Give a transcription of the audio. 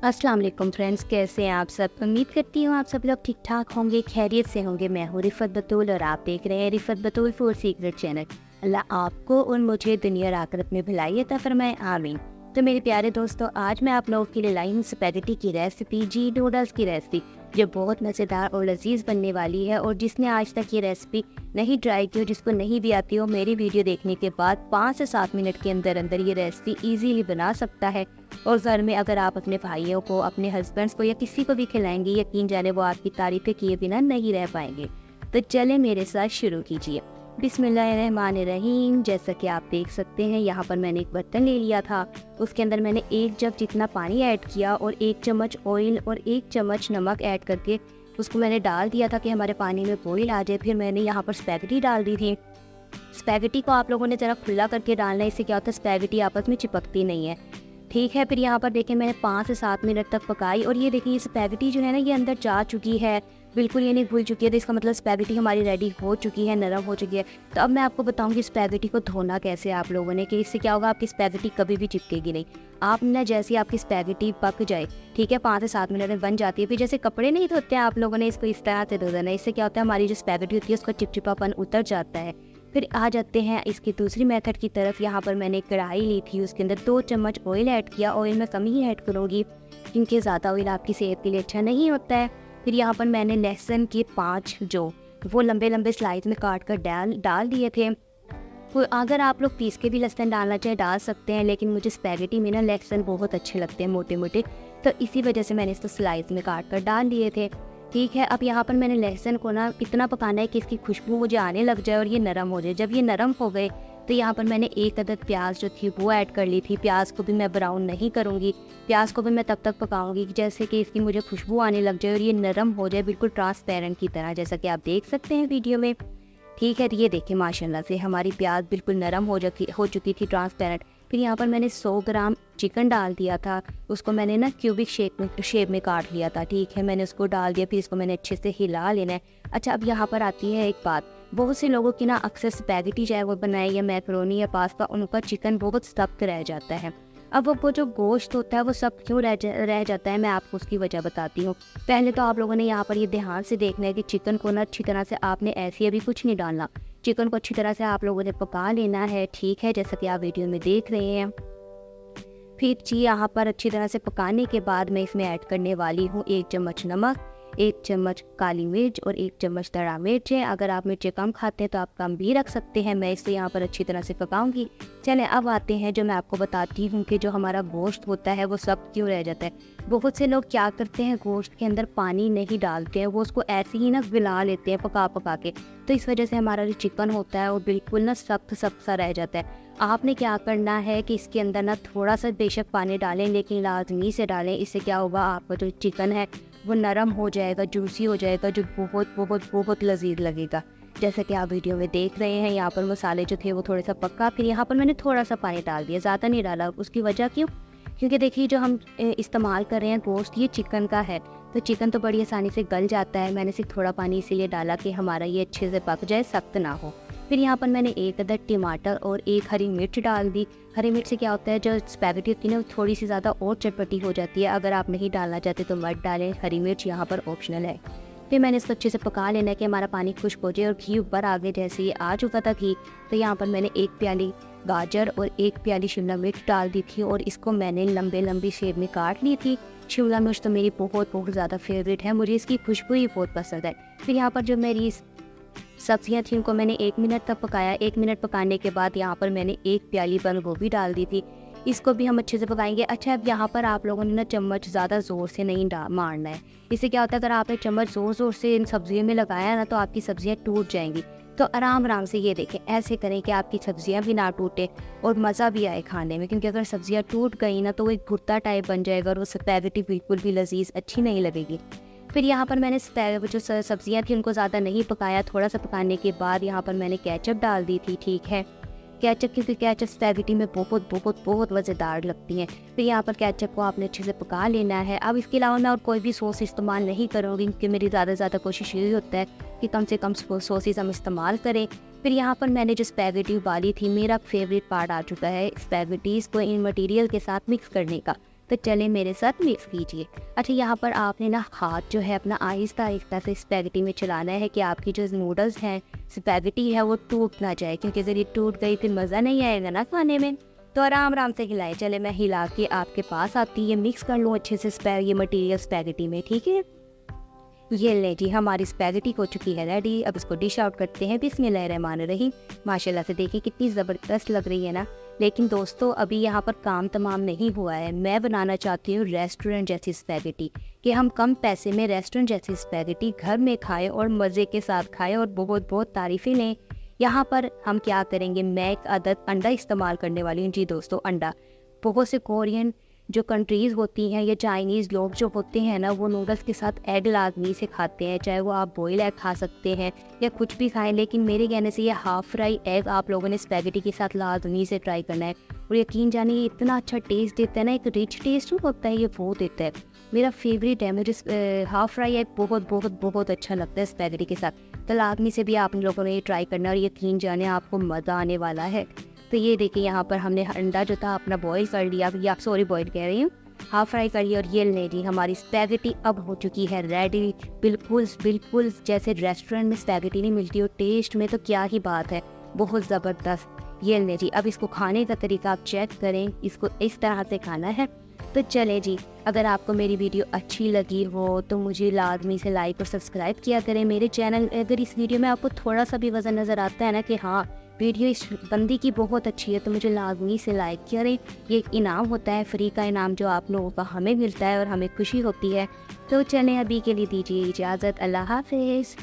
अस्सलाम वालेकुम फ्रेंड्स, कैसे हैं आप सब। उम्मीद करती हूँ आप सब लोग ठीक ठाक होंगे, खैरियत से होंगे। मैं हूँ रिफ़त बतूल और आप देख रहे हैं रिफ़त बतूल फूड सीक्रेट चैनल। अल्लाह आपको और मुझे दुनिया और आखिरत में भलाई अता फरमाए, आमीन। तो मेरे प्यारे दोस्तों, आज मैं आप लोगों के लिए लाई हूँ स्पैगेटी की रेसिपी, जी नूडल्स की रेसिपी, जो बहुत मज़ेदार और लजीज बनने वाली है। और जिसने आज तक ये रेसिपी नहीं ट्राई की हो, जिसको नहीं भी आती हो, मेरी वीडियो देखने के बाद 5 से 7 मिनट के अंदर अंदर ये रेसिपी ईजीली बना सकता है। और घर में अगर आप अपने भाइयों को, अपने हस्बैंड्स को या किसी को भी खिलाएंगे, यकीन जाने वो आपकी तारीफ़ें किए बिना नहीं रह पाएंगे। तो चलें मेरे साथ शुरू कीजिए। बिस्मिल्लाहिर्रहमानिर्रहीम। जैसा कि आप देख सकते हैं, यहाँ पर मैंने एक बर्तन ले लिया था। उसके अंदर मैंने 1 जग जितना पानी ऐड किया और 1 चम्मच ऑयल और 1 चम्मच नमक ऐड करके उसको मैंने डाल दिया था कि हमारे पानी में बॉईल आ जाए। फिर मैंने यहाँ पर स्पैगेटी डाल दी थी। स्पैगेटी को आप लोगों ने ज़रा खुला करके डालना है, इससे क्या होता है स्पैगेटी आपस में चिपकती नहीं है। ठीक है, फिर यहाँ पर देखें मैंने 5 से 7 मिनट तक पकाई और ये देखिए स्पैगेटी जो है ना, ये अंदर जा चुकी है, बिल्कुल ये नहीं घुल चुकी है। तो इसका मतलब स्पैगेटी हमारी रेडी हो चुकी है, नरम हो चुकी है। तो अब मैं आपको बताऊंगी स्पैगेटी को धोना कैसे आप लोगों ने, कि इससे क्या होगा, आपकी स्पैगेटी कभी भी चिपकेगी नहीं। आप ना जैसे आपकी स्पैगेटी पक जाए, ठीक है, 5 से 7 मिनट में बन जाती है, फिर जैसे कपड़े नहीं धोते हैं आप लोगों ने, इसको इस तरह से धो देना। इससे क्या होता है, हमारी जो स्पैगेटी होती है उसका चिपचिपापन उतर जाता है। फिर आ जाते हैं इसकी दूसरी मेथड की तरफ। यहाँ पर मैंने कढ़ाई ली थी, उसके अंदर 2 चम्मच ऑयल ऐड किया। ऑयल मैं कम ही ऐड करूँगी क्योंकि ज़्यादा ऑयल आपकी सेहत के लिए अच्छा नहीं होता है। फिर यहाँ पर मैंने लहसुन के 5 जो वो लंबे लंबे स्लाइस में काट कर डाल दिए थे। अगर आप लोग पीस के भी लहसुन डालना चाहे डाल सकते हैं, लेकिन मुझे स्पैगेटी में ना लहसुन बहुत अच्छे लगते हैं, मोटे मोटे, तो इसी वजह से मैंने इसको स्लाइस में काट कर डाल दिए थे। ठीक है, अब यहाँ पर मैंने लहसुन को ना इतना पकाना है कि इसकी खुशबू मुझे आने लग जाए और ये नरम हो जाए। जब ये नरम हो गए तो यहाँ पर मैंने 1 अदद प्याज जो थी वो ऐड कर ली थी। प्याज को भी मैं ब्राउन नहीं करूँगी, प्याज को भी मैं तब तक पकाऊंगी जैसे कि इसकी मुझे खुशबू आने लग जाए और ये नरम हो जाए, बिल्कुल ट्रांसपेरेंट की तरह, जैसा कि आप देख सकते हैं वीडियो में। ठीक है, तो ये देखिए माशाल्लाह से हमारी प्याज बिल्कुल नरम हो चुकी थी, ट्रांसपेरेंट। फिर यहाँ पर मैंने 100 ग्राम चिकन डाल दिया था। उसको मैंने ना क्यूबिक शेप में काट लिया था। ठीक है, मैंने उसको डाल दिया। फिर इसको मैंने अच्छे से हिला लेना है। अच्छा, अब यहाँ पर आती है एक बात। बहुत से लोगों की ना अक्सर स्पैगेटी चाहे वो बनाए या मैकरोनी या पास्ता, उनका चिकन बहुत सख्त रह जाता है। अब वो जो गोश्त होता है वो सब क्यों रह जाता है, मैं आपको उसकी वजह बताती हूँ। पहले तो आप लोगों ने यहाँ पर ये ध्यान से देखना है कि चिकन को ना अच्छी तरह से आपने ऐसे अभी कुछ नहीं डालना, चिकन को अच्छी तरह से आप लोगों ने पका लेना है। ठीक है, जैसा कि आप वीडियो में देख रहे हैं। फिर जी यहाँ पर अच्छी तरह से पकाने के बाद मैं इसमें ऐड करने वाली हूँ 1 चम्मच नमक, 1 चम्मच काली मिर्च और 1 चम्मच दड़ा मिर्च है। अगर आप मिर्चें कम खाते हैं तो आप कम भी रख सकते हैं। मैं इसे यहाँ पर अच्छी तरह से पकाऊंगी। चलें, अब आते हैं जो मैं आपको बताती हूँ कि जो हमारा गोश्त होता है वो सब क्यों रह जाता है। बहुत से लोग क्या करते हैं, गोश्त के अंदर पानी नहीं डालते हैं, वो उसको ऐसे ही ना गला लेते हैं पका पका के। तो इस वजह से हमारा जो चिकन होता है वो बिल्कुल ना सख्त सख्त सा रह जाता है। आपने क्या करना है कि इसके अंदर ना थोड़ा सा बेशक पानी डालें, लेकिन लाजमी से डालें। इससे क्या होगा, आपका जो चिकन है वो नरम हो जाएगा, जूसी हो जाएगा, जो बहुत बहुत बहुत लजीज लगेगा। जैसा कि आप वीडियो में देख रहे हैं, यहाँ पर मसाले जो थे वो थोड़ा सा पक्का। फिर यहाँ पर मैंने थोड़ा सा पानी डाल दिया, ज़्यादा नहीं डाला। उसकी वजह क्यों, क्योंकि देखिए जो हम इस्तेमाल कर रहे हैं गोश्त, ये चिकन का है, तो चिकन तो बड़ी आसानी से गल जाता है। मैंने सिर्फ थोड़ा पानी इसीलिए डाला कि हमारा ये अच्छे से पक जाए, सख्त ना हो। फिर यहाँ पर मैंने 1 अदद टमाटर और 1 हरी मिर्च डाल दी। हरी मिर्च से क्या होता है, जो स्पैगेटी होती है ना थोड़ी सी ज़्यादा और चटपटी हो जाती है। अगर आप नहीं डालना चाहते तो मत डालें, हरी मिर्च यहाँ पर ऑप्शनल है। फिर मैंने इसको अच्छे से पका लेना है कि हमारा पानी खुश्क हो जाए और घी ऊपर आ गए। जैसे ये आ चुका था घी, तो यहाँ पर मैंने 1 प्याली गाजर और 1 प्याली शिमला मिर्च डाल दी थी और इसको मैंने लंबे लंबी शेप में काट ली थी। शिमला मिर्च तो मेरी बहुत बहुत ज़्यादा फेवरेट है, मुझे इसकी खुशबू ही बहुत पसंद है। फिर यहाँ पर जो मेरी सब्जियां थी उनको मैंने 1 मिनट तक पकाया। 1 मिनट पकाने के बाद यहाँ पर मैंने 1 प्याली बंद गोभी डाल दी थी। इसको भी हम अच्छे से पकाएंगे। अच्छा, अब यहाँ पर आप लोगों ने ना चम्मच ज़्यादा ज़ोर से नहीं मारना है। इससे क्या होता है, अगर आपने चम्मच ज़ोर ज़ोर से इन सब्जियों में लगाया ना तो आपकी सब्जियाँ टूट जाएंगी। तो आराम आराम से ये देखें, ऐसे करें कि आपकी सब्जियाँ भी ना टूटे और मज़ा भी आए खाने में। क्योंकि अगर सब्जियाँ टूट गई ना तो वो एक भुट्टा टाइप बन जाएगा और वो स्पैगेटी बिल्कुल भी लजीज अच्छी नहीं लगेगी। फिर यहाँ पर मैंने जो सब्जियाँ थी उनको ज़्यादा नहीं पकाया। थोड़ा सा पकाने के बाद यहाँ पर मैंने केचप डाल दी थी। ठीक है, केचप, क्योंकि केचप स्पैगेटी में बहुत बहुत बहुत मज़ेदार लगती हैं। फिर यहाँ पर केचप को आपने अच्छे से पका लेना है। अब इसके अलावा मैं और कोई भी सॉस इस्तेमाल नहीं करूँगी क्योंकि मेरी ज़्यादा कोशिश यही होता है कि कम से कम सॉसेस हम इस्तेमाल करें। फिर यहाँ पर मैंने जो स्पैगेटी उबाली थी, मेरा फेवरेट पार्ट आ चुका है स्पैगेटीज़ को इन मटेरियल के साथ मिक्स करने का। तो चले मेरे साथ मिक्स कीजिए। अच्छा, यहाँ पर आपने ना हाथ जो है अपना आहिस्ता आहिस्ता से स्पैगेटी में चलाना है कि आपकी जो नूडल्स हैं, स्पैगेटी है, वो टूट ना जाए, क्योंकि अगर ये टूट गई फिर मज़ा नहीं आएगा ना खाने में। तो आराम आराम से हिलाएं। चले मैं हिला के आपके पास आती है, मिक्स कर लूँ अच्छे से ये मटेरियल स्पैगेटी में, ठीक है। ये ले जी, हमारी स्पैगेटी हो चुकी है रेडी। अब इसको डिश आउट करते हैं। बिस्मिल्लाहिर्रहमानिर्रहीम। माशाल्लाह से देखिए कितनी ज़बरदस्त लग रही है ना। लेकिन दोस्तों, अभी यहाँ पर काम तमाम नहीं हुआ है। मैं बनाना चाहती हूँ रेस्टोरेंट जैसी स्पैगेटी, कि हम कम पैसे में रेस्टोरेंट जैसी स्पैगेटी घर में खाएं और मज़े के साथ खाएं और बहुत बहुत तारीफ़ें लें। यहाँ पर हम क्या करेंगे, मैं एक अदद अंडा इस्तेमाल करने वाली हूँ। जी दोस्तों, अंडा। बहुत से कोरियन जो कंट्रीज़ होती हैं या चाइनीज़ लोग जो होते हैं ना, वो नूडल्स के साथ एग लाजमी से खाते हैं, चाहे वो आप बॉयल एग खा सकते हैं या कुछ भी खाएं। लेकिन मेरे कहने से ये हाफ़ फ्राई एग आप लोगों ने स्पैगेटी के साथ लाजमी से ट्राई करना है। और यकीन जानिए, ये इतना अच्छा टेस्ट देता है ना, एक रिच टेस्ट होता है, ये वो देता है। मेरा फेवरेट है, मुझे हाफ़ फ्राई एग बहुत बहुत बहुत अच्छा लगता है स्पैगेटी के साथ। तो लाजमी से भी आप लोगों ने ये ट्राई करना और यकीन जाने आपको मज़ा आने वाला है। तो ये देखिए, यहाँ पर हमने अंडा जो था अपना बॉईल कर लिया, या सॉरी बॉईल कह रही हूँ, हाफ फ्राई कर लिया। और ये ले जी, हमारी स्पैगेटी अब हो चुकी है रेडी। बिल्कुल बिल्कुल जैसे रेस्टोरेंट में स्पैगेटी नहीं मिलती, और टेस्ट में तो क्या ही बात है, बहुत ज़बरदस्त। ये ले जी, अब इसको खाने का तरीका आप चेक करें, इसको इस तरह से खाना है। तो चले जी, अगर आपको मेरी वीडियो अच्छी लगी हो तो मुझे लाजमी से लाइक और सब्सक्राइब किया करें मेरे चैनल। अगर इस वीडियो में आपको थोड़ा सा भी वज़न नज़र आता है ना कि हाँ, वीडियो इस बंदी की बहुत अच्छी है, तो मुझे लाजमी से लाइक करें। ये एक इनाम होता है, फ्री का इनाम जो आप लोगों का हमें मिलता है और हमें खुशी होती है। तो चलें, अभी के लिए दीजिए इजाज़त। अल्लाह हाफ़िज़।